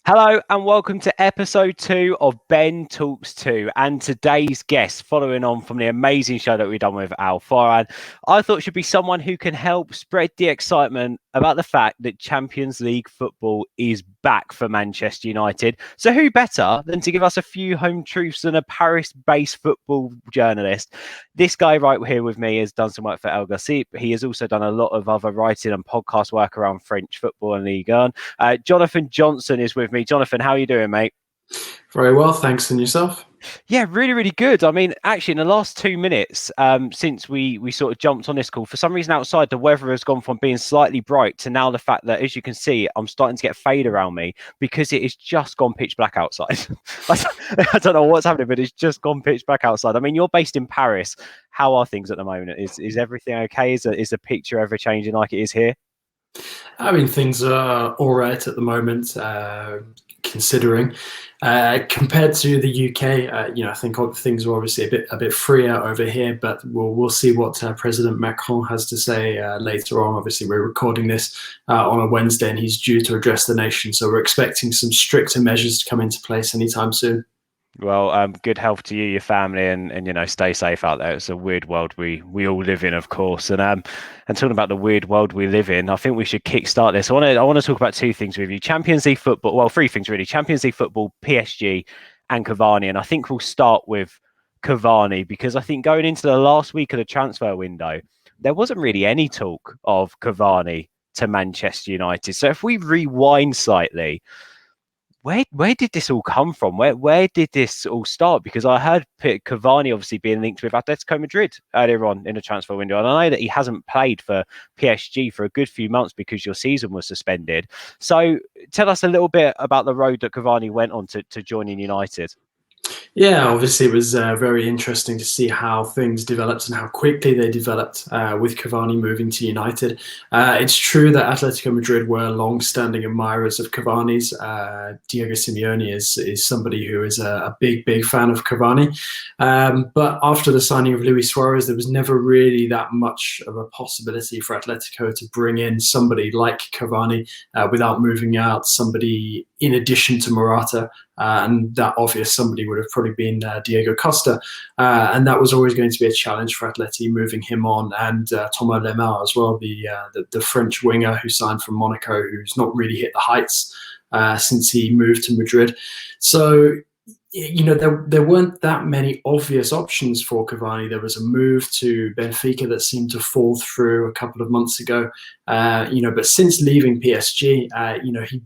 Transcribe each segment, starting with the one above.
Hello and welcome to episode 2 of Ben Talks 2, and today's guest, following on from the amazing show that we've done with Al Farhan, I thought should be someone who can help spread the excitement about the fact that Champions League football is back for Manchester United. So who better than to give us a few home truths than a Paris-based football journalist? This guy right here with me has done some work for El Gossip. He has also done a lot of other writing and podcast work around French football and Ligue 1. Jonathan Johnson is with me. Jonathan, how are you doing, mate? Very well, thanks. And yourself? Yeah, really, really good. I mean, actually, in the last 2 minutes, since we sort of jumped on this call, for some reason outside, the weather has gone from being slightly bright to now the fact that, as you can see, I'm starting to get fade around me because it has just gone pitch black outside. I don't know what's happening, but it's just gone pitch black outside. I mean, you're based in Paris. How are things at the moment? Is everything okay? Is the picture ever changing like it is here? I mean, things are all right at the moment, considering compared to the UK. I think things are obviously a bit freer over here, but we'll see what President Macron has to say later on. Obviously, we're recording this on a Wednesday, and he's due to address the nation, so we're expecting some stricter measures to come into place anytime soon. Well, good health to you, your family, and stay safe out there. It's a weird world we all live in, of course. And talking about the weird world we live in, I think we should kickstart this. I want to talk about two things with you: Champions League football. Well, three things really: Champions League football, PSG, and Cavani. And I think we'll start with Cavani because I think going into the last week of the transfer window, there wasn't really any talk of Cavani to Manchester United. So if we rewind slightly, where did this all come from? Where did this all start? Because I heard Cavani obviously being linked with Atletico Madrid earlier on in the transfer window. And I know that he hasn't played for PSG for a good few months because your season was suspended. So tell us a little bit about the road that Cavani went on to joining United. Yeah, obviously it was very interesting to see how things developed and how quickly they developed with Cavani moving to United. It's true that Atletico Madrid were long-standing admirers of Cavani's. Diego Simeone is somebody who is a big fan of Cavani. But after the signing of Luis Suarez, there was never really that much of a possibility for Atletico to bring in somebody like Cavani without moving out somebody in addition to Morata. And that obvious somebody would have probably been Diego Costa. And that was always going to be a challenge for Atleti, moving him on, and Thomas Lemar as well, the French winger who signed from Monaco, who's not really hit the heights since he moved to Madrid. So, there weren't that many obvious options for Cavani. There was a move to Benfica that seemed to fall through a couple of months ago. But since leaving PSG,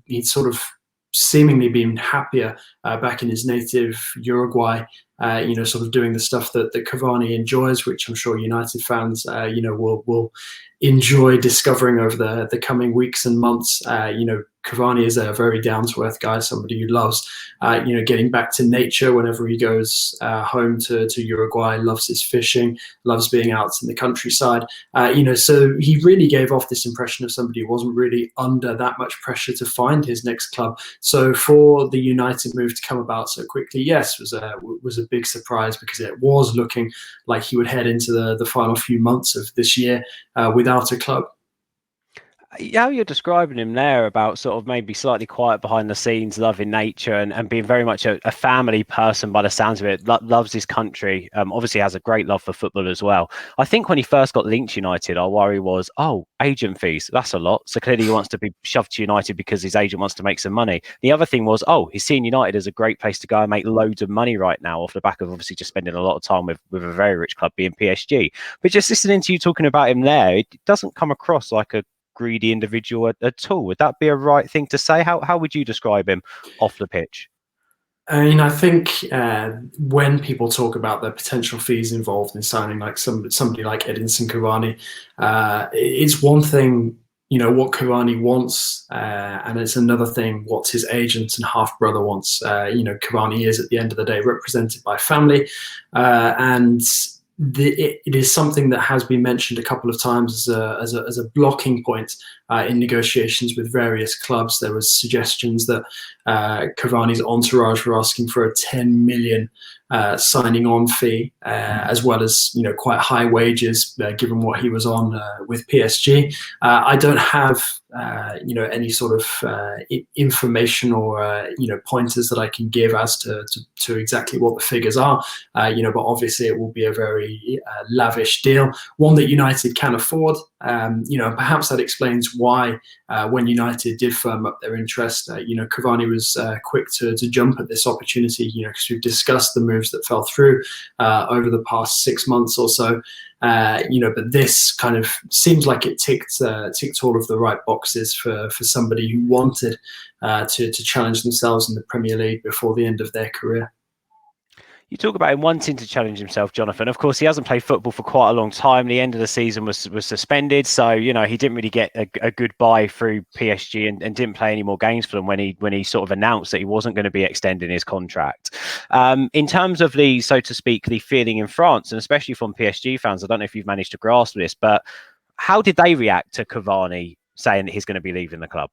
he'd sort of seemingly been happier back in his native Uruguay, sort of doing the stuff that Cavani enjoys, which I'm sure United fans, will enjoy discovering over the coming weeks and months. Cavani is a very down-to-earth guy, somebody who loves, getting back to nature whenever he goes home to Uruguay, loves his fishing, loves being out in the countryside. So he really gave off this impression of somebody who wasn't really under that much pressure to find his next club. So for the United move to come about so quickly, yes, was a big surprise because it was looking like he would head into the final few months of this year without a club. How you're describing him there about sort of maybe slightly quiet behind the scenes, loving nature and being very much a family person by the sounds of it, loves his country, obviously has a great love for football as well. I think when he first got linked to United, our worry was, agent fees, that's a lot. So clearly he wants to be shoved to United because his agent wants to make some money. The other thing was, he's seeing United as a great place to go and make loads of money right now off the back of obviously just spending a lot of time with a very rich club being PSG. But just listening to you talking about him there, it doesn't come across like a greedy individual at all. Would that be a right thing to say? How would you describe him off the pitch? I mean, I think when people talk about the potential fees involved in signing like somebody like Edinson Cavani, it's one thing, what Cavani wants, and it's another thing what his agent and half-brother wants. Cavani is at the end of the day represented by family, and it is something that has been mentioned a couple of times as a blocking point in negotiations with various clubs. There was suggestions that Cavani's entourage were asking for a 10 million signing on fee, as well as quite high wages given what he was on with PSG. I don't have any sort of information or pointers that I can give as to exactly what the figures are. But obviously it will be a very lavish deal, one that United can afford. Perhaps that explains why when United did firm up their interest, Cavani was quick to jump at this opportunity. Because we've discussed the moves that fell through over the past 6 months or so. But this kind of seems like it ticked all of the right boxes for somebody who wanted to challenge themselves in the Premier League before the end of their career. You talk about him wanting to challenge himself, Jonathan. Of course, he hasn't played football for quite a long time. The end of the season was suspended, so he didn't really get a good buy through PSG and didn't play any more games for them when he sort of announced that he wasn't going to be extending his contract. In terms of the, so to speak, the feeling in France, and especially from PSG fans, I don't know if you've managed to grasp this, but how did they react to Cavani saying that he's going to be leaving the club?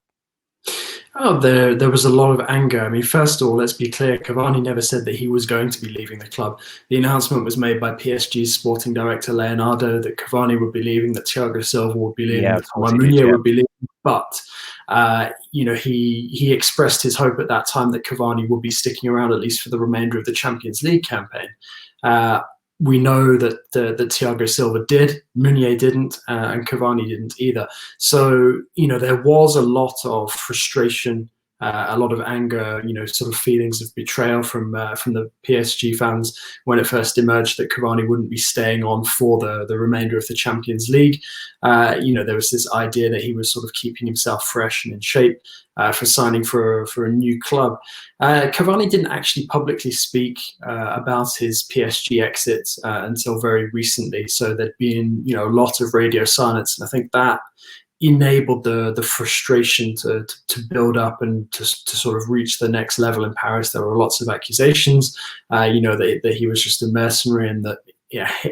Oh, there was a lot of anger. I mean, first of all, let's be clear, Cavani never said that he was going to be leaving the club. The announcement was made by PSG's sporting director, Leonardo, that Cavani would be leaving, that Thiago Silva would be leaving, that Meunier would be leaving. But, he expressed his hope at that time that Cavani would be sticking around at least for the remainder of the Champions League campaign. We know that Thiago Silva did, Meunier didn't, and Cavani didn't either. So, there was a lot of frustration, a lot of anger, sort of feelings of betrayal from the PSG fans when it first emerged that Cavani wouldn't be staying on for the remainder of the Champions League. There was this idea that he was sort of keeping himself fresh and in shape for signing for a new club. Cavani didn't actually publicly speak about his PSG exit until very recently. So there'd been, a lot of radio silence, and I think that enabled the frustration to build up and to sort of reach the next level in Paris. There were lots of accusations, that he was just a mercenary and that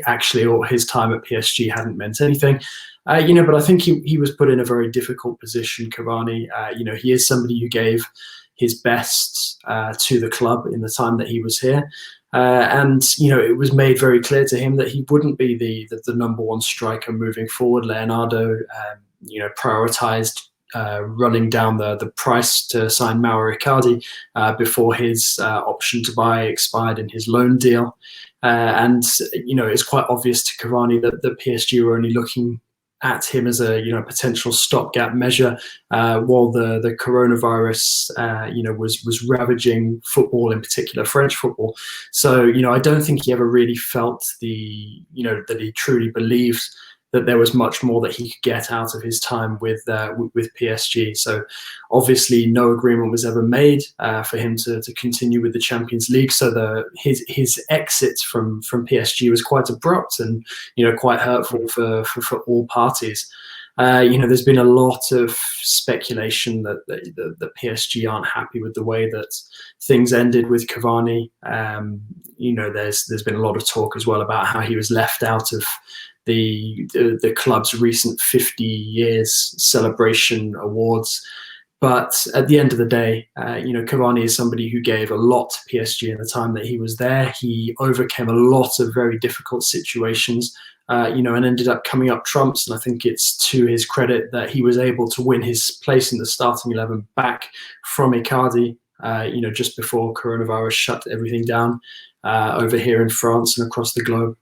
actually all his time at PSG hadn't meant anything. But I think he was put in a very difficult position, Cavani. He is somebody who gave his best to the club in the time that he was here. And it was made very clear to him that he wouldn't be the number one striker moving forward. Leonardo, prioritized running down the price to sign Mauro Icardi before his option to buy expired in his loan deal. And it's quite obvious to Cavani that the PSG were only looking at him as a potential stopgap measure while the coronavirus was ravaging football, in particular French football. So I don't think he ever really felt that he truly believed that there was much more that he could get out of his time with PSG. So obviously no agreement was ever made for him to continue with the Champions League. So his exit from PSG was quite abrupt and quite hurtful for all parties. There's been a lot of speculation that the PSG aren't happy with the way that things ended with Cavani. There's been a lot of talk as well about how he was left out of the club's recent 50 years celebration awards. But at the end of the day, Cavani is somebody who gave a lot to PSG in the time that he was there. He overcame a lot of very difficult situations, and ended up coming up trumps. And I think it's to his credit that he was able to win his place in the starting 11 back from Icardi, just before coronavirus shut everything down over here in France and across the globe.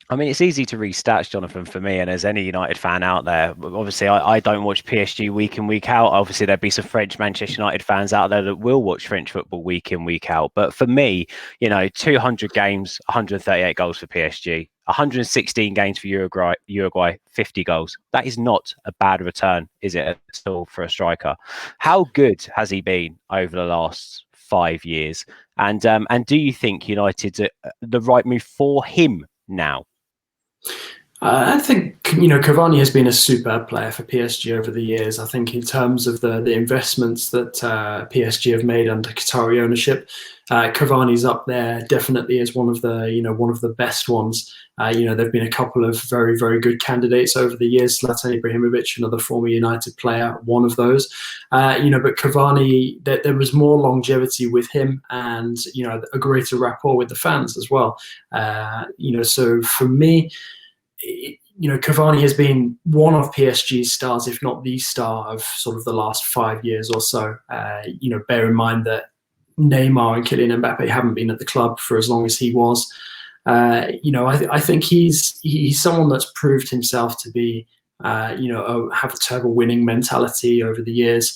I mean, it's easy to read stats, Jonathan, for me, and as any United fan out there, obviously I don't watch PSG week in, week out. Obviously, there'd be some French Manchester United fans out there that will watch French football week in, week out. But for me, 200 games, 138 goals for PSG, 116 games for Uruguay, 50 goals. That is not a bad return, is it, at all, for a striker? How good has he been over the last 5 years? And do you think United's the right move for him now? I think Cavani has been a superb player for PSG over the years. I think in terms of the investments that PSG have made under Qatari ownership, Cavani's up there definitely as one of the best ones. There've been a couple of very very good candidates over the years. Zlatan Ibrahimovic, another former United player, one of those. But Cavani, there was more longevity with him, and a greater rapport with the fans as well. So for me, Cavani has been one of PSG's stars, if not the star of sort of the last 5 years or so. Bear in mind that Neymar and Kylian Mbappe haven't been at the club for as long as he was. I think he's someone that's proved himself to be, have a winning mentality over the years.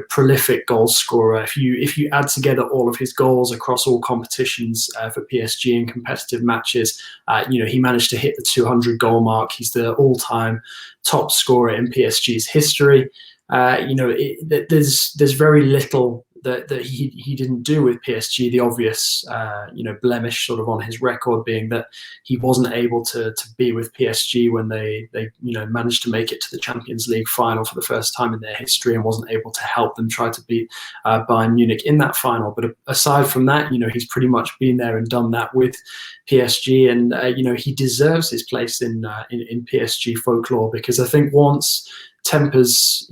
Prolific goal scorer. If you add together all of his goals across all competitions for PSG in competitive matches, he managed to hit the 200 goal mark. He's the all-time top scorer in PSG's history. There's very little that he didn't do with PSG. The obvious blemish sort of on his record being that he wasn't able to be with PSG when they managed to make it to the Champions League final for the first time in their history, and wasn't able to help them try to beat Bayern Munich in that final. But aside from that, he's pretty much been there and done that with PSG, and he deserves his place in PSG folklore, because I think once tempers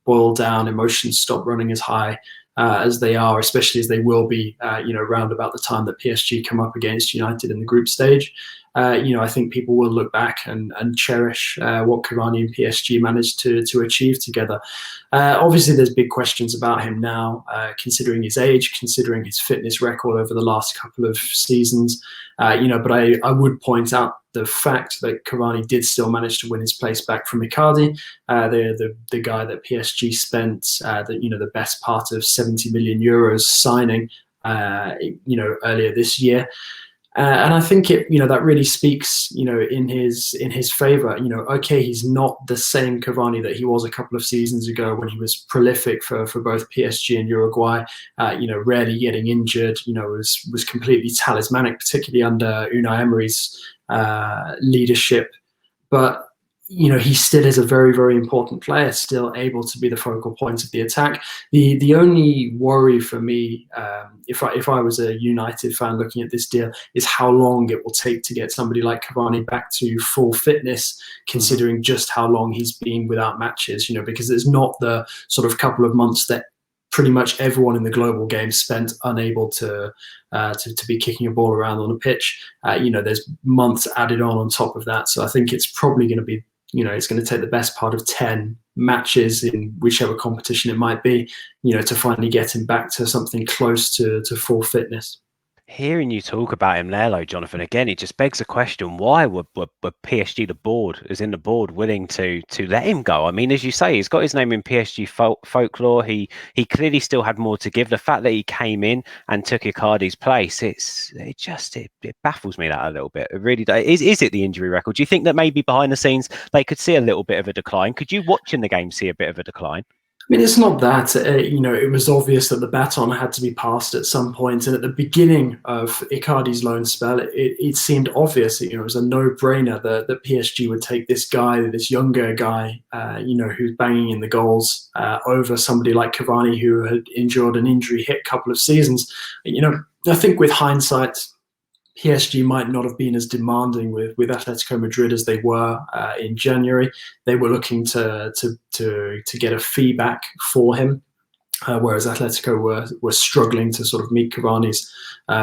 boil down, emotions stop running as high as they are, especially as they will be, around about the time that PSG come up against United in the group stage. I think people will look back and cherish what Cavani and PSG managed to achieve together. Obviously, there's big questions about him now, considering his age, considering his fitness record over the last couple of seasons. But I would point out the fact that Cavani did still manage to win his place back from Icardi, the guy that PSG spent the best part of 70 million euros signing earlier this year. And I think that really speaks in his favour. Okay, he's not the same Cavani that he was a couple of seasons ago when he was prolific for both PSG and Uruguay. Rarely getting injured. Was completely talismanic, particularly under Unai Emery's leadership. But he still is a very, very important player, still able to be the focal point of the attack. The only worry for me, if I was a United fan looking at this deal, is how long it will take to get somebody like Cavani back to full fitness, considering just how long he's been without matches. Because there's not the sort of couple of months that pretty much everyone in the global game spent unable to be kicking a ball around on a pitch. There's months added on top of that. So I think it's probably going to be, it's going to take the best part of 10 matches in whichever competition it might be, to finally get him back to something close to full fitness. Hearing you talk about him there, though, Jonathan, again, it just begs the question: why were PSG, the board, willing to let him go? I mean, as you say, he's got his name in PSG folklore. He clearly still had more to give. The fact that he came in and took Icardi's place, it baffles me that a little bit. It really does. Is it the injury record? Do you think that maybe behind the scenes they could see a little bit of a decline? Could you, watching the game, see a bit of a decline? I mean, it's not that. It was obvious that the baton had to be passed at some point. And at the beginning of Icardi's loan spell, it seemed obvious. It was a no-brainer that PSG would take this guy, this younger guy, who's banging in the goals, over somebody like Cavani, who had endured an injury-hit couple of seasons. I think with hindsight, PSG might not have been as demanding with Atletico Madrid as they were in January. They were looking to get a fee back for him, whereas Atletico were struggling to sort of meet Cavani's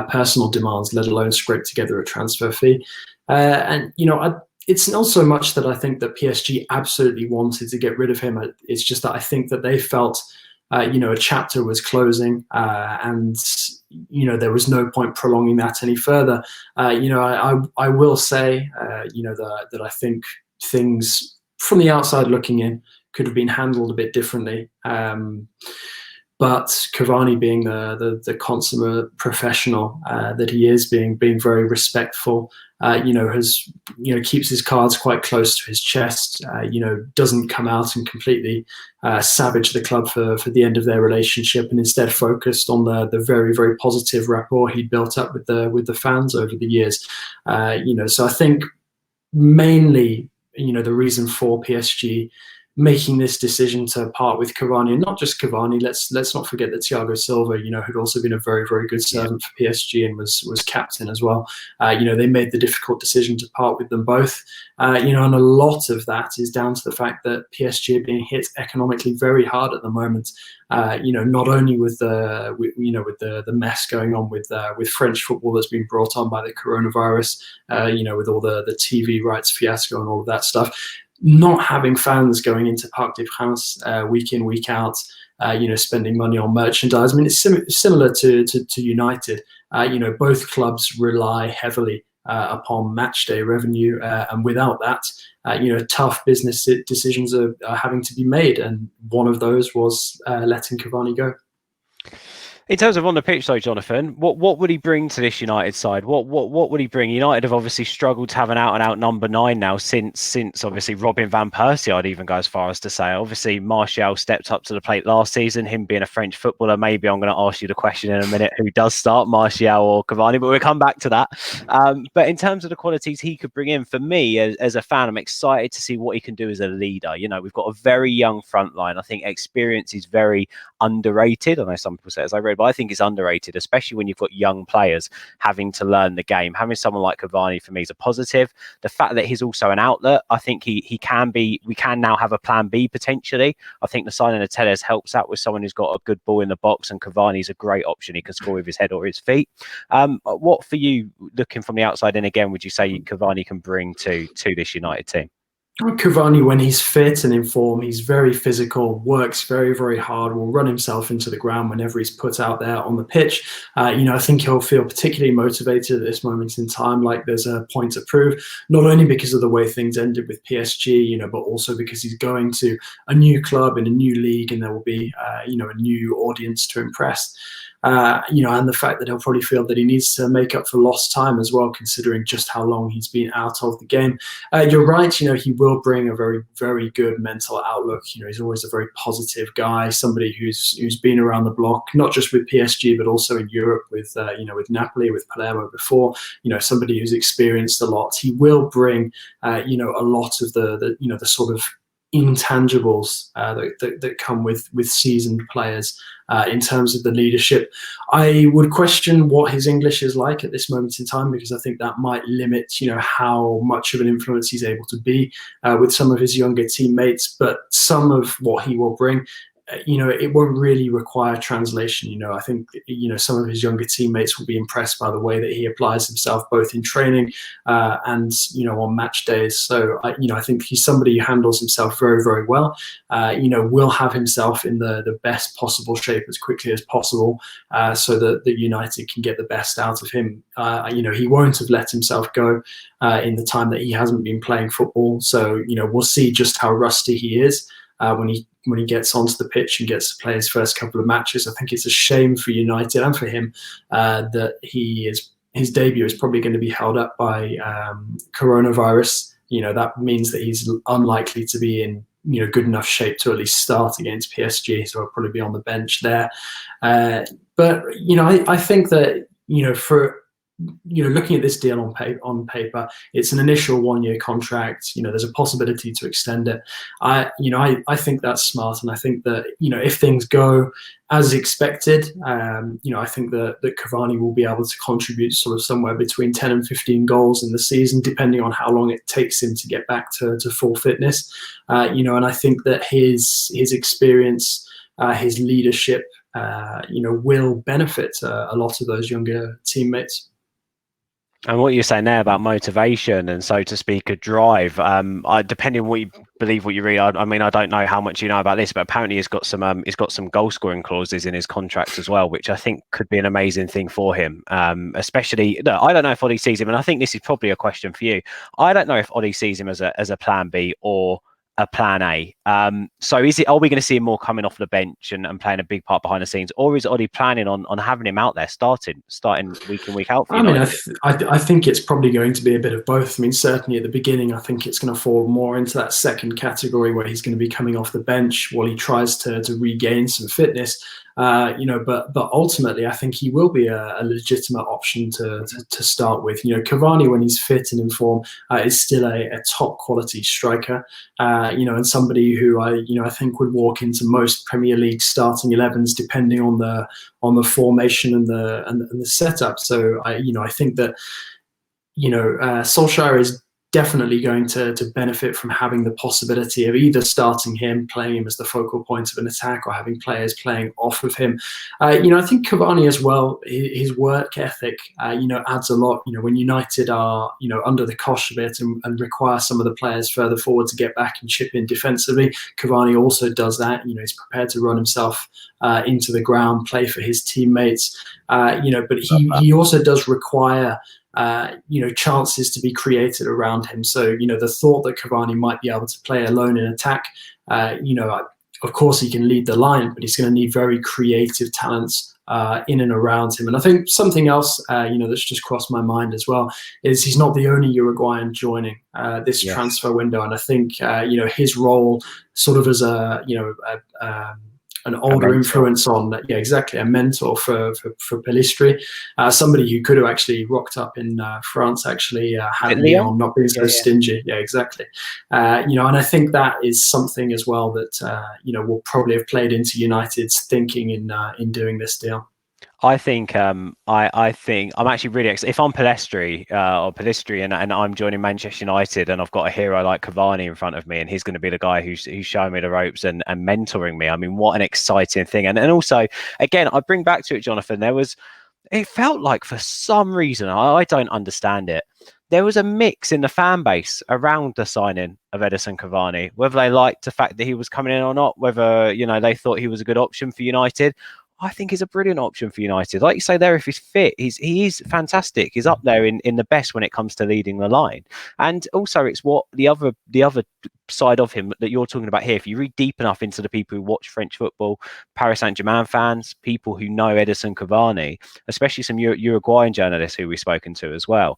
personal demands, let alone scrape together a transfer fee. It's not so much that I think that PSG absolutely wanted to get rid of him. It's just that I think that they felt a chapter was closing, and there was no point prolonging that any further. I will say, that I think things from the outside looking in could have been handled a bit differently. But Cavani, being the consummate professional that he is, being very respectful, has keeps his cards quite close to his chest. Doesn't come out and completely savage the club for the end of their relationship, and instead focused on the very, very positive rapport he built up with the fans over the years. So I think mainly, the reason for PSG making this decision to part with Cavani, and not just Cavani. Let's not forget that Thiago Silva, had also been a very, very good servant for PSG and was captain as well. They made the difficult decision to part with them both. And a lot of that is down to the fact that PSG are being hit economically very hard at the moment. Not only with the mess going on with French football that's been brought on by the coronavirus, with all the TV rights fiasco and all of that stuff. Not having fans going into Parc des Princes week in, week out, spending money on merchandise. I mean, it's similar to United. Both clubs rely heavily upon match day revenue, and without that, tough business decisions are having to be made. And one of those was letting Cavani go. In terms of on the pitch, though, Jonathan, what would he bring to this United side? What would he bring? United have obviously struggled to have an out-and-out number 9 now since obviously Robin van Persie. I'd even go as far as to say. Obviously, Martial stepped up to the plate last season. Him being a French footballer, maybe I'm going to ask you the question in a minute: who does start, Martial or Cavani? But we'll come back to that. But in terms of the qualities he could bring in, for me as a fan, I'm excited to see what he can do as a leader. We've got a very young front line. I think experience is very underrated. I know some people say, as I read, but I think it's underrated, especially when you've got young players having to learn the game. Having someone like Cavani for me is a positive. The fact that he's also an outlet, I think he can be. We can now have a plan B potentially. I think the signing of Telles helps out with someone who's got a good ball in the box, and Cavani's a great option. He can score with his head or his feet. What for you, looking from the outside in again, would you say Cavani can bring to this United team? Cavani, when he's fit and in form, he's very physical, works very, very hard, will run himself into the ground whenever he's put out there on the pitch. I think he'll feel particularly motivated at this moment in time, like there's a point to prove, not only because of the way things ended with PSG, but also because he's going to a new club in a new league, and there will be, a new audience to impress. And the fact that he'll probably feel that he needs to make up for lost time as well, considering just how long he's been out of the game. You're right, he will bring a very, very good mental outlook. He's always a very positive guy, somebody who's been around the block, not just with PSG, but also in Europe with with Napoli, with Palermo before, somebody who's experienced a lot. He will bring, a lot of the sort of intangibles that come with seasoned players in terms of the leadership. I would question what his English is like at this moment in time, because I think that might limit how much of an influence he's able to be with some of his younger teammates. But some of what he will bring, it won't really require translation. I think, some of his younger teammates will be impressed by the way that he applies himself, both in training and, on match days. So, I think he's somebody who handles himself very, very well, will have himself in the best possible shape as quickly as possible, so that the United can get the best out of him. He won't have let himself go in the time that he hasn't been playing football. So, we'll see just how rusty he is when he gets onto the pitch and gets to play his first couple of matches. I think it's a shame for United and for him that his debut is probably going to be held up by coronavirus. That means that he's unlikely to be in good enough shape to at least start against PSG, so he'll probably be on the bench there. But I think that for looking at this deal on paper, it's an initial 1-year contract. There's a possibility to extend it. I think that's smart, and I think that if things go as expected, I think that Cavani will be able to contribute sort of somewhere between 10 and 15 goals in the season, depending on how long it takes him to get back to full fitness. And I think that his experience, his leadership, will benefit a lot of those younger teammates. And what you're saying there about motivation and, so to speak, a drive, depending on what you believe, what you read, I mean, I don't know how much you know about this, but apparently he's got some goal scoring clauses in his contract as well, which I think could be an amazing thing for him. Especially, no, I don't know if Ollie sees him, and I think this is probably a question for you. I don't know if Ollie sees him as a plan B or a plan A. So are we going to see him more coming off the bench and playing a big part behind the scenes, or is Ollie planning on having him out there starting week in, week out? I think it's probably going to be a bit of both. I mean, certainly at the beginning, I think it's going to fall more into that second category where he's going to be coming off the bench while he tries to regain some fitness. But ultimately, I think he will be a legitimate option to start with. Cavani, when he's fit and in form, is still a top quality striker. And somebody who I think would walk into most Premier League starting 11s, depending on the formation and the setup. So I think that Solskjaer is definitely going to benefit from having the possibility of either starting him, playing him as the focal point of an attack, or having players playing off of him. I think Cavani as well, his work ethic, adds a lot. When United are, under the cosh a bit and require some of the players further forward to get back and chip in defensively, Cavani also does that. He's prepared to run himself into the ground, play for his teammates. But he also does require chances to be created around him. So, the thought that Cavani might be able to play alone in attack, of course he can lead the line, but he's going to need very creative talents in and around him. And I think something else, that's just crossed my mind as well, is he's not the only Uruguayan joining this transfer window. And I think, his role sort of as an older influence on, a mentor for Pellistri, somebody who could have actually rocked up in France, actually, had Leon not been so stingy. Yeah, exactly. And I think that is something as well that, will probably have played into United's thinking in doing this deal. I think I think I'm actually really excited. If I'm Pellistri and I'm joining Manchester United and I've got a hero like Cavani in front of me and he's going to be the guy who's showing me the ropes and mentoring me. I mean, what an exciting thing. And also, again, I bring back to it, Jonathan, it felt like for some reason, I don't understand it, there was a mix in the fan base around the signing of Edinson Cavani, whether they liked the fact that he was coming in or not, whether, they thought he was a good option for United. I think he's a brilliant option for United. Like you say there, if he's fit, he is fantastic. He's up there in the best when it comes to leading the line. And also it's what the other side of him that you're talking about here. If you read deep enough into the people who watch French football, Paris Saint-Germain fans, people who know Edinson Cavani, especially some Uruguayan journalists who we've spoken to as well,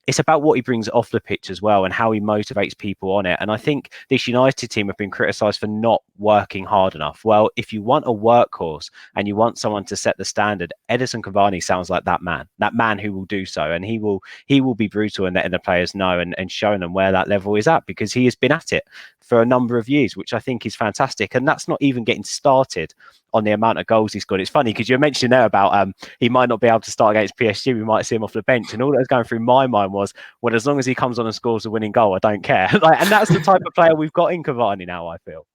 it's about what he brings off the pitch as well and how he motivates people on it. And I think this United team have been criticised for not working hard enough. Well, if you want a workhorse and you want someone to set the standard, Edinson Cavani sounds like that man who will do so. And he will be brutal and letting the players know and showing them where that level is at, because he has been at it for a number of years, which I think is fantastic. And that's not even getting started on the amount of goals he's got. It's funny because you mentioned there about he might not be able to start against PSG. We might see him off the bench. And all that was going through my mind was, well, as long as he comes on and scores a winning goal, I don't care. And that's the type of player we've got in Cavani now, I feel.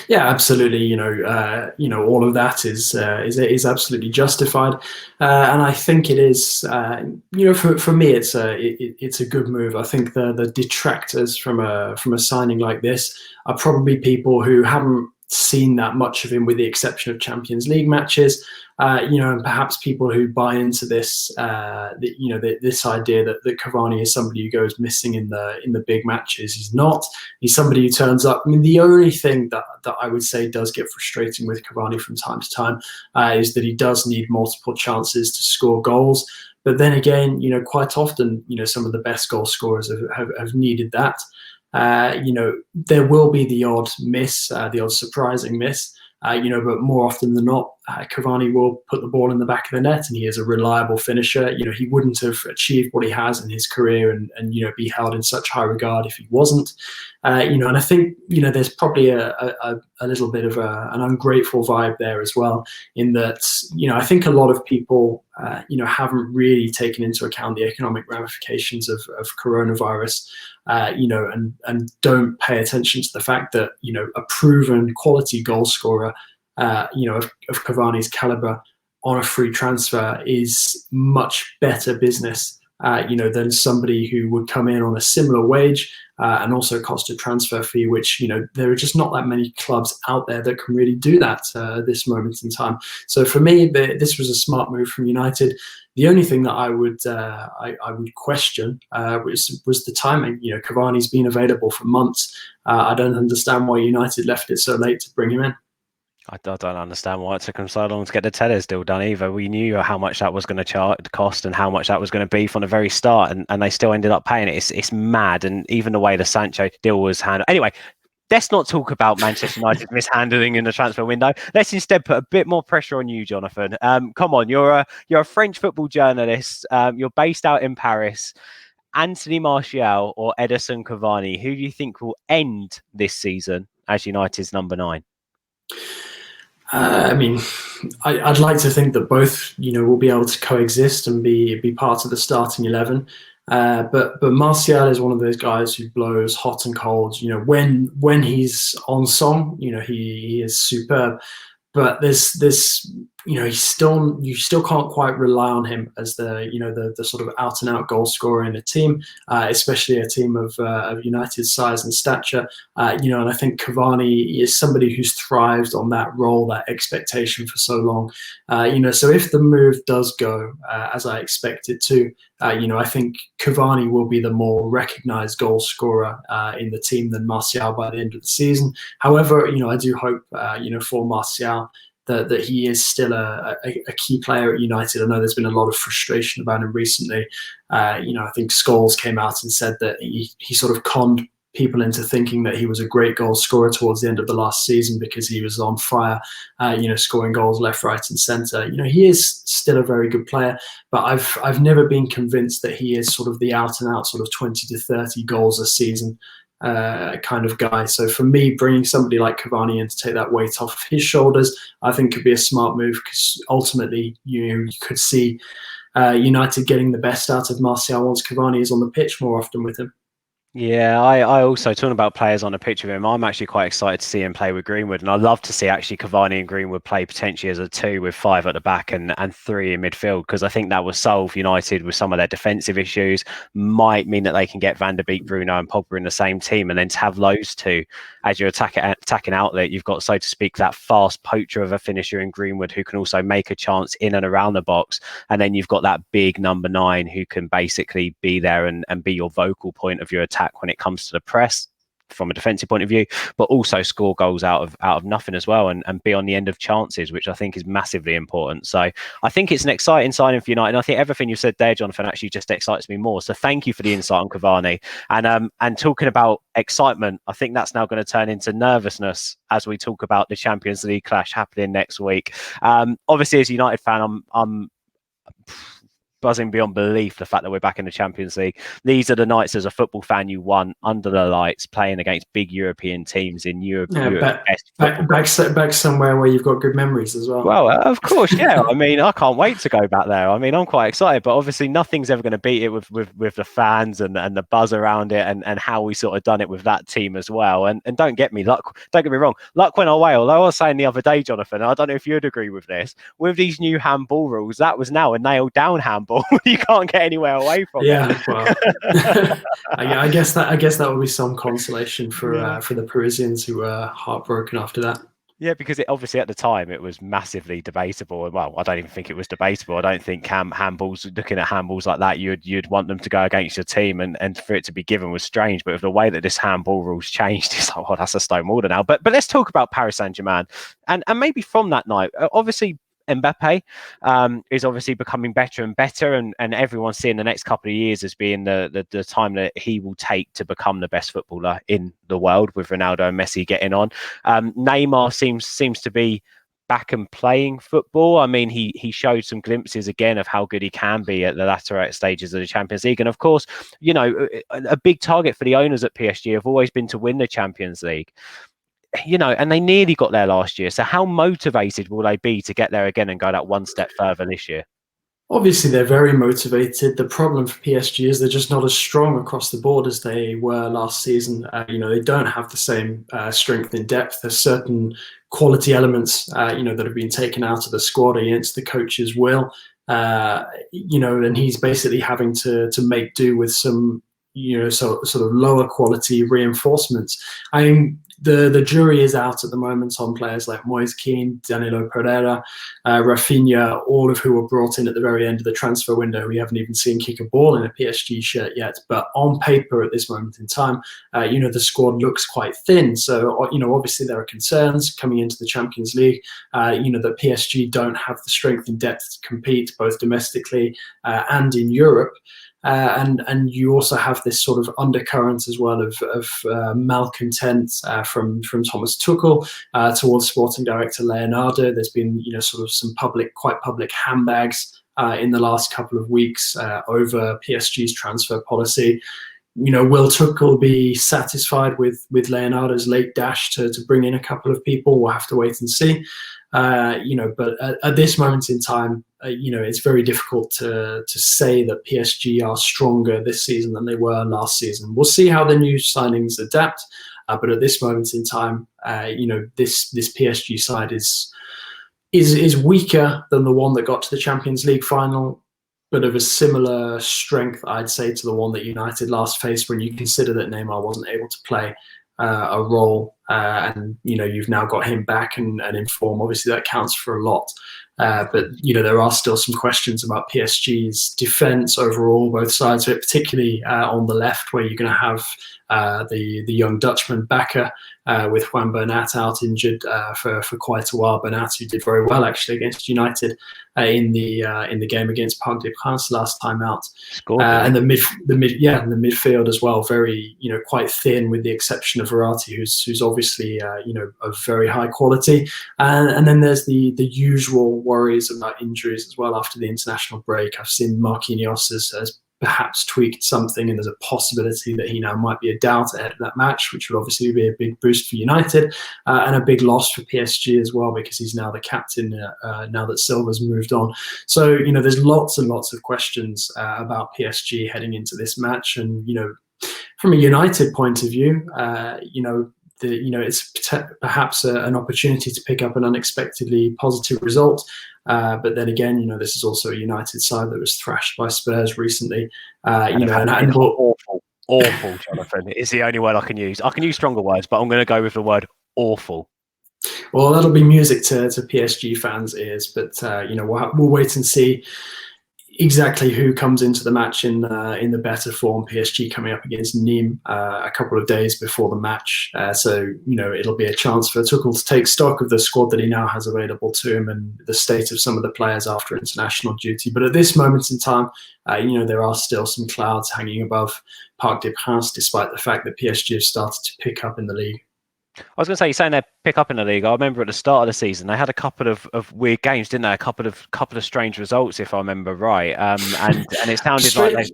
Yeah, absolutely. All of that is absolutely justified, and I think it is. For me, it's a good move. I think the detractors from a signing like this are probably people who haven't seen that much of him, with the exception of Champions League matches. And perhaps people who buy into this, this idea that Cavani is somebody who goes missing in the big matches. He's not. He's somebody who turns up. I mean, the only thing that I would say does get frustrating with Cavani from time to time is that he does need multiple chances to score goals. But then again, quite often, some of the best goal scorers have needed that. There will be the odd miss, the odd surprising miss. But more often than not, Cavani will put the ball in the back of the net, and he is a reliable finisher. He wouldn't have achieved what he has in his career and be held in such high regard if he wasn't. And I think, there's probably a little bit of an ungrateful vibe there as well, in that, I think a lot of people, haven't really taken into account the economic ramifications of coronavirus, and don't pay attention to the fact that, a proven quality goal scorer, of Cavani's caliber on a free transfer is much better business, than somebody who would come in on a similar wage and also cost a transfer fee, which, there are just not that many clubs out there that can really do that at this moment in time. So for me, this was a smart move from United. The only thing that I would question was the timing. Cavani's been available for months. I don't understand why United left it so late to bring him in. I don't understand why it took them so long to get the Tellers deal done either. We knew how much that was going to cost and how much that was going to be from the very start, and they still ended up paying it. It's mad, and even the way the Sancho deal was handled. Anyway, let's not talk about Manchester United mishandling in the transfer window. Let's instead put a bit more pressure on you, Jonathan. Come on, you're a French football journalist. You're based out in Paris. Anthony Martial or Edison Cavani, who do you think will end this season as United's number 9? I mean, I'd like to think that both, will be able to coexist and be part of the starting 11. But Martial is one of those guys who blows hot and cold. When he's on song, he is superb. But there's you still can't quite rely on him as the sort of out and out goal scorer in a team, especially a team of United's size and stature. And I think Cavani is somebody who's thrived on that role, that expectation for so long. So if the move does go as I expect it to, I think Cavani will be the more recognised goal scorer in the team than Martial by the end of the season. However, I do hope for Martial that he is still a key player at United. I know there's been a lot of frustration about him recently. I think Scholes came out and said that he sort of conned people into thinking that he was a great goal scorer towards the end of the last season because he was on fire, scoring goals left, right, and centre. He is still a very good player, but I've never been convinced that he is sort of the out and out sort of 20 to 30 goals a season kind of guy. So for me, bringing somebody like Cavani in to take that weight off his shoulders, I think could be a smart move because ultimately, you could see United getting the best out of Martial once Cavani is on the pitch more often with him. Yeah, I also, talking about players on a pitch of him, I'm actually quite excited to see him play with Greenwood. And I'd love to see actually Cavani and Greenwood play potentially as a 2 with 5 at the back and 3 in midfield, because I think that will solve United with some of their defensive issues, might mean that they can get Van der Beek, Bruno and Pogba in the same team. And then to have those two as your attacking outlet, you've got, so to speak, that fast poacher of a finisher in Greenwood who can also make a chance in and around the box. And then you've got that big number 9 who can basically be there and be your vocal point of your attack when it comes to the press from a defensive point of view, but also score goals out of nothing as well, and be on the end of chances, which I think is massively important. So I think it's an exciting signing for United. And I think everything you said there, Jonathan, actually just excites me more. So thank you for the insight on Cavani. And talking about excitement, I think that's now going to turn into nervousness as we talk about the Champions League clash happening next week. Obviously, as a United fan, I'm buzzing beyond belief the fact that we're back in the Champions League. These are the nights as a football fan you want, under the lights, playing against big European teams in Europe. Yeah, back somewhere where you've got good memories as well. Well, of course, yeah. I mean, I can't wait to go back there. I mean, I'm quite excited, but obviously nothing's ever going to beat it with the fans and the buzz around it, and how we sort of done it with that team as well. And don't get me wrong, luck went our way. Although I was saying the other day, Jonathan, I don't know if you'd agree with this, with these new handball rules, that was now a nailed down handball. You can't get anywhere away from it. Yeah, well, I guess that would be some consolation for the Parisians who were heartbroken after that. Yeah, because obviously at the time it was massively debatable. Well, I don't even think it was debatable. I don't think looking at handballs like that, you'd want them to go against your team, and for it to be given was strange. But with the way that this handball rules changed, it's like, well, that's a stone order now. But let's talk about Paris Saint-Germain, and maybe from that night, obviously Mbappe is obviously becoming better and better, and everyone's seeing the next couple of years as being the time that he will take to become the best footballer in the world, with Ronaldo and Messi getting on. Neymar seems to be back and playing football. I mean, he showed some glimpses again of how good he can be at the latter stages of the Champions League. And of course, a big target for the owners at PSG have always been to win the Champions League. And they nearly got there last year. So how motivated will they be to get there again and go that one step further this year? Obviously, they're very motivated. The problem for PSG is they're just not as strong across the board as they were last season. They don't have the same strength in depth. There's certain quality elements, that have been taken out of the squad against the coach's will. And he's basically having to make do with some, sort of lower quality reinforcements. The jury is out at the moment on players like Moise Kean, Danilo Pereira, Rafinha, all of who were brought in at the very end of the transfer window. We haven't even seen kick a ball in a PSG shirt yet. But on paper at this moment in time, the squad looks quite thin. So, obviously there are concerns coming into the Champions League, that PSG don't have the strength and depth to compete both domestically and in Europe. And you also have this sort of undercurrent as well of malcontent from Thomas Tuchel towards sporting director Leonardo. There's been sort of some quite public handbags in the last couple of weeks over PSG's transfer policy. Will Tuchel be satisfied with Leonardo's late dash to bring in a couple of people? We'll have to wait and see. But at this moment in time, it's very difficult to say that PSG are stronger this season than they were last season. We'll see how the new signings adapt. But at this moment in time, this PSG side is weaker than the one that got to the Champions League final, but of a similar strength, I'd say, to the one that United last faced, when you consider that Neymar wasn't able to play a role, and you've now got him back and in form. Obviously, that counts for a lot. But there are still some questions about PSG's defence overall, both sides of it, particularly on the left, where you're going to have the young Dutchman Bakker with Juan Bernat out injured for quite a while. Bernat, who did very well actually against United in the game against Parc des Princes last time out, and the midfield as well, very quite thin, with the exception of Verratti, who's obviously of very high quality, and then there's the usual worries about injuries as well after the international break. I've seen Marquinhos has perhaps tweaked something, and there's a possibility that he now might be a doubt ahead of that match, which would obviously be a big boost for United and a big loss for PSG as well, because he's now the captain now that Silva's moved on. So there's lots and lots of questions about PSG heading into this match, and from a United point of view, it's perhaps an opportunity to pick up an unexpectedly positive result. But then again, this is also a United side that was thrashed by Spurs recently. Awful, Jonathan. It's the only word I can use. I can use stronger words, but I'm going to go with the word awful. Well, that'll be music to PSG fans' ears, but we'll wait and see exactly who comes into the match in the better form. PSG coming up against Nîmes a couple of days before the match, so it'll be a chance for Tuchel to take stock of the squad that he now has available to him and the state of some of the players after international duty. But at this moment in time, there are still some clouds hanging above Parc des Princes, despite the fact that PSG have started to pick up in the league. I was going to say, you're saying they pick up in the league. I remember at the start of the season, they had a couple of weird games, didn't they? A couple of strange results, if I remember right. And it sounded like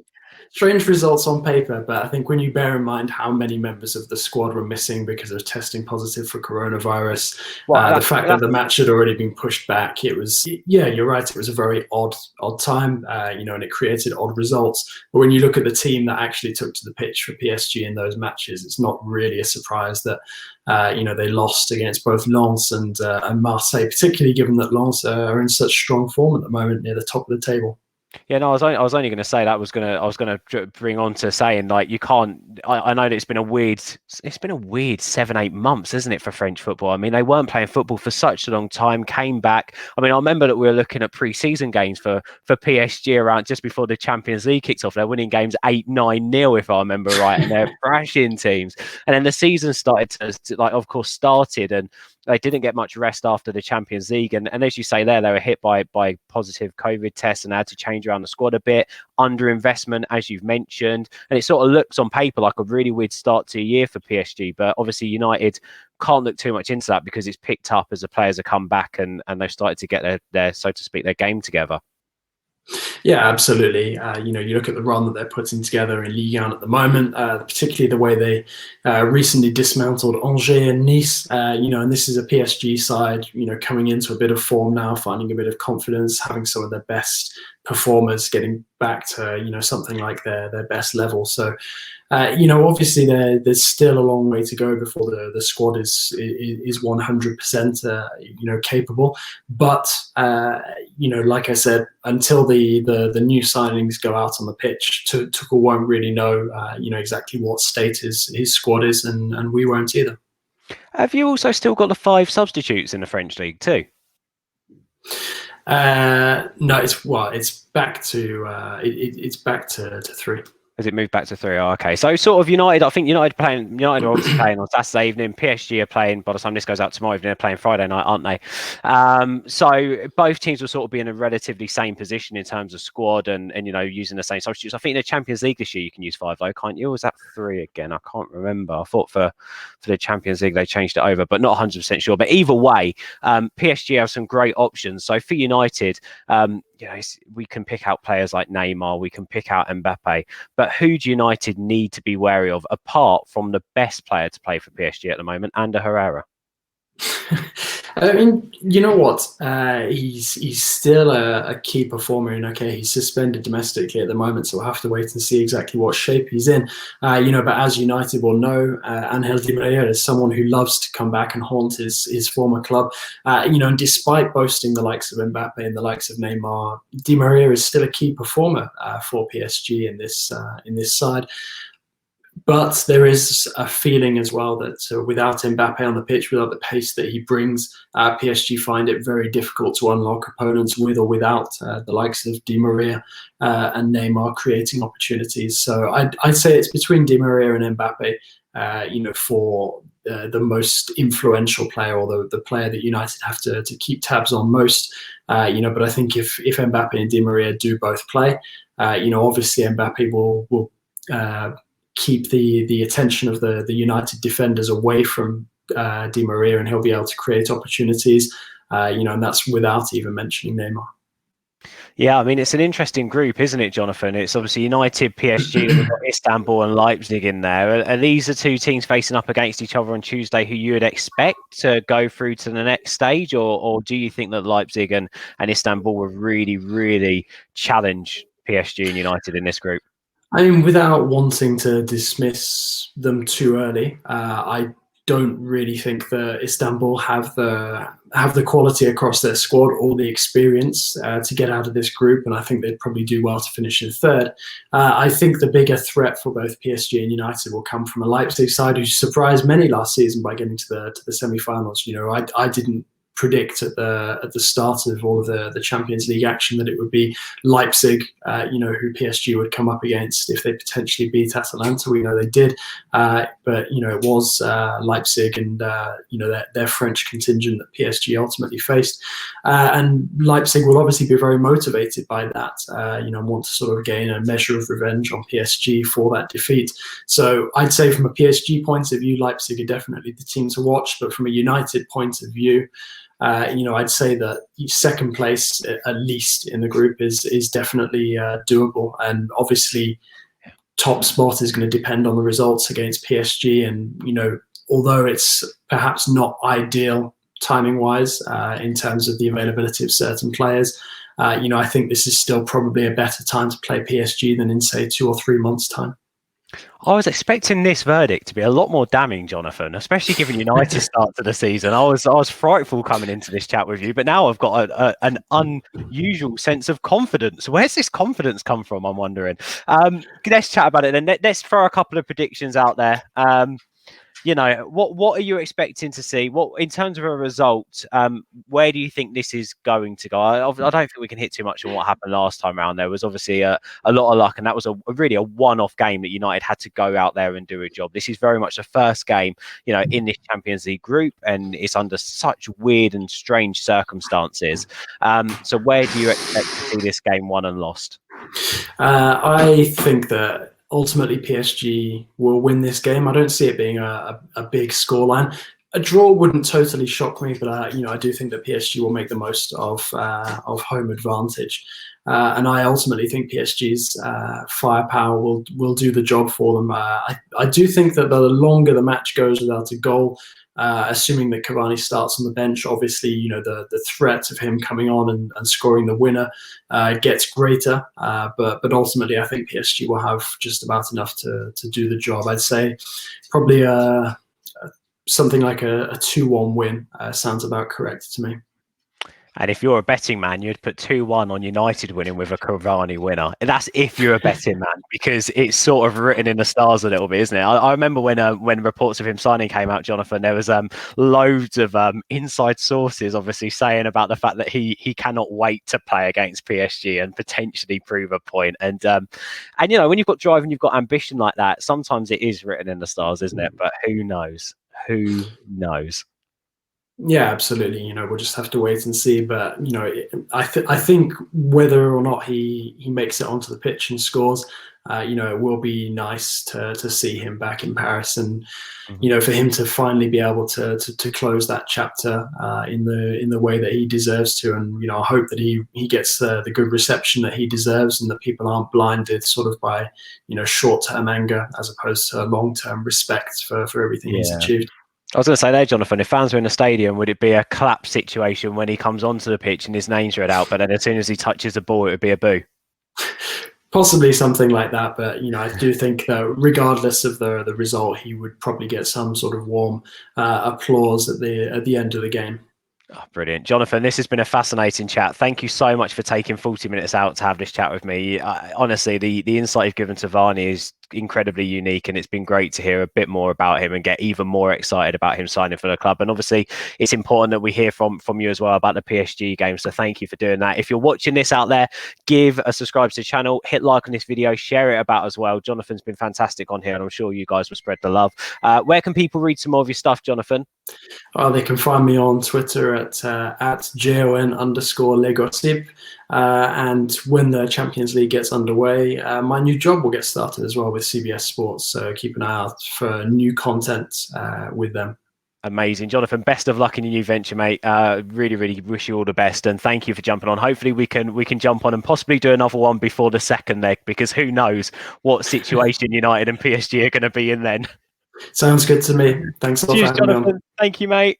strange results on paper, but I think when you bear in mind how many members of the squad were missing because of testing positive for coronavirus, the fact that the match had already been pushed back, you're right. It was a very odd time, and it created odd results. But when you look at the team that actually took to the pitch for PSG in those matches, it's not really a surprise that they lost against both Lens and Marseille, particularly given that Lens are in such strong form at the moment, near the top of the table. Yeah, no, I was only going to say that. I was going to bring on to saying, like, you can't. I know that it's been a weird 7-8 months, isn't it, for French football? I mean, they weren't playing football for such a long time. Came back. I mean, I remember that we were looking at pre-season games for PSG around just before the Champions League kicks off. They're winning games 8-9-0, if I remember right, and they're thrashing teams. And then the season started and they didn't get much rest after the Champions League. And as you say there, they were hit by positive COVID tests and had to change around the squad a bit. Underinvestment, as you've mentioned. And it sort of looks on paper like a really weird start to a year for PSG. But obviously United can't look too much into that because it's picked up as the players have come back and they've started to get their so to speak, their game together. Yeah, absolutely. You look at the run that they're putting together in Ligue 1 at the moment, particularly the way they recently dismantled Angers and Nice. And this is a PSG side, coming into a bit of form now, finding a bit of confidence, having some of their best performers getting back to something like their best level. So obviously there's still a long way to go before the squad is 100% capable. But like I said, until the new signings go out on the pitch, Tuchel won't really know exactly what state his squad is, and we won't either. Have you also still got the 5 substitutes in the French league too? No, it's back to 3. Has it moved back to 3? Oh, okay. So sort of United, I think United are obviously playing on Saturday evening. PSG are playing, by the time this goes out tomorrow evening, they're playing Friday night, aren't they? So both teams will sort of be in a relatively same position in terms of squad and using the same substitutes. I think in the Champions League this year you can use 5 though, can't you? Or was that 3 again? I can't remember. I thought for the Champions League they changed it over, but not 100% sure. But either way, PSG have some great options. So for United, we can pick out players like Neymar, we can pick out Mbappe, but who do United need to be wary of apart from the best player to play for PSG at the moment, Ander Herrera? I mean, you know what? He's still a key performer, and okay, he's suspended domestically at the moment, so we'll have to wait and see exactly what shape he's in. But as United will know, Angel Di Maria is someone who loves to come back and haunt his former club. And despite boasting the likes of Mbappe and the likes of Neymar, Di Maria is still a key performer for PSG in this side. But there is a feeling as well that without Mbappe on the pitch, without the pace that he brings, PSG find it very difficult to unlock opponents with or without the likes of Di Maria and Neymar creating opportunities. So I'd say it's between Di Maria and Mbappe, for the most influential player or the player that United have to keep tabs on most. But I think if Mbappe and Di Maria do both play, obviously Mbappe will keep the attention of the United defenders away from Di Maria, and he'll be able to create opportunities, and that's without even mentioning Neymar. Yeah, I mean, it's an interesting group, isn't it, Jonathan? It's obviously United, PSG, we've got Istanbul and Leipzig in there. Are these the two teams facing up against each other on Tuesday who you would expect to go through to the next stage? Or do you think that Leipzig and Istanbul will really, really challenge PSG and United in this group? I mean, without wanting to dismiss them too early, I don't really think that Istanbul have the quality across their squad or the experience to get out of this group, and I think they'd probably do well to finish in third. I think the bigger threat for both PSG and United will come from a Leipzig side who surprised many last season by getting to the semi-finals. I didn't predict at the start of all of the Champions League action that it would be Leipzig, who PSG would come up against if they potentially beat Atalanta. We know they did, but it was Leipzig and their French contingent that PSG ultimately faced, and Leipzig will obviously be very motivated by that, and want to sort of gain a measure of revenge on PSG for that defeat. So I'd say from a PSG point of view, Leipzig are definitely the team to watch, but from a United point of view, I'd say that second place, at least in the group, is definitely doable. And obviously, top spot is going to depend on the results against PSG. And, although it's perhaps not ideal timing-wise in terms of the availability of certain players, I think this is still probably a better time to play PSG than in, say, 2 or 3 months' time. I was expecting this verdict to be a lot more damning, Jonathan, especially given United's start to the season. I was frightful coming into this chat with you, but now I've got an unusual sense of confidence. Where's this confidence come from, I'm wondering? Let's chat about it then. Let's throw a couple of predictions out there. What are you expecting to see? What, in terms of a result, where do you think this is going to go? I don't think we can hit too much on what happened last time around. There was obviously a lot of luck, and that was really a one-off game that United had to go out there and do a job. This is very much the first game, in this Champions League group, and it's under such weird and strange circumstances. So where do you expect to see this game won and lost? I think that ultimately PSG will win this game. I don't see it being a big scoreline. A draw wouldn't totally shock me, but I do think that PSG will make the most of home advantage. And I ultimately think PSG's firepower will do the job for them. I do think that the longer the match goes without a goal, assuming that Cavani starts on the bench, obviously, the threat of him coming on and scoring the winner gets greater. But ultimately, I think PSG will have just about enough to do the job. I'd say probably something like a 2-1 win sounds about correct to me. And if you're a betting man, you'd put 2-1 on United winning with a Cavani winner. That's if you're a betting man, because it's sort of written in the stars a little bit, isn't it? I remember when reports of him signing came out, Jonathan, there was loads of inside sources obviously saying about the fact that he cannot wait to play against PSG and potentially prove a point. And you know, when you've got drive and you've got ambition like that, sometimes it is written in the stars, isn't it? But who knows? Who knows? Yeah, absolutely. We'll just have to wait and see. But I think whether or not he makes it onto the pitch and scores, it will be nice to see him back in Paris, and for him to finally be able to close that chapter in the way that he deserves to. And I hope that he gets the good reception that he deserves, and that people aren't blinded sort of by short-term anger as opposed to long-term respect for everything he's achieved. I was going to say there, Jonathan, if fans were in the stadium, would it be a clap situation when he comes onto the pitch and his name's read out, but then as soon as he touches the ball, it would be a boo? Possibly something like that, but I do think that regardless of the result, he would probably get some sort of warm applause at the end of the game. Oh, brilliant. Jonathan, this has been a fascinating chat. Thank you so much for taking 40 minutes out to have this chat with me. Honestly, the insight you've given to Varney is incredibly unique, and it's been great to hear a bit more about him and get even more excited about him signing for the club. And obviously, it's important that we hear from you as well about the PSG game. So thank you for doing that. If you're watching this out there, give a subscribe to the channel, hit like on this video, share it about as well. Jonathan's been fantastic on here, and I'm sure you guys will spread the love. Where can people read some more of your stuff, Jonathan? They can find me on Twitter at @JON_Legosip. And when the Champions League gets underway, my new job will get started as well with CBS Sports. So keep an eye out for new content with them. Amazing. Jonathan, best of luck in your new venture, mate. Really, really wish you all the best, and thank you for jumping on. Hopefully we can jump on and possibly do another one before the second leg, because who knows what situation United and PSG are going to be in then. Sounds good to me. Thanks a lot for having me on. Thank you, mate.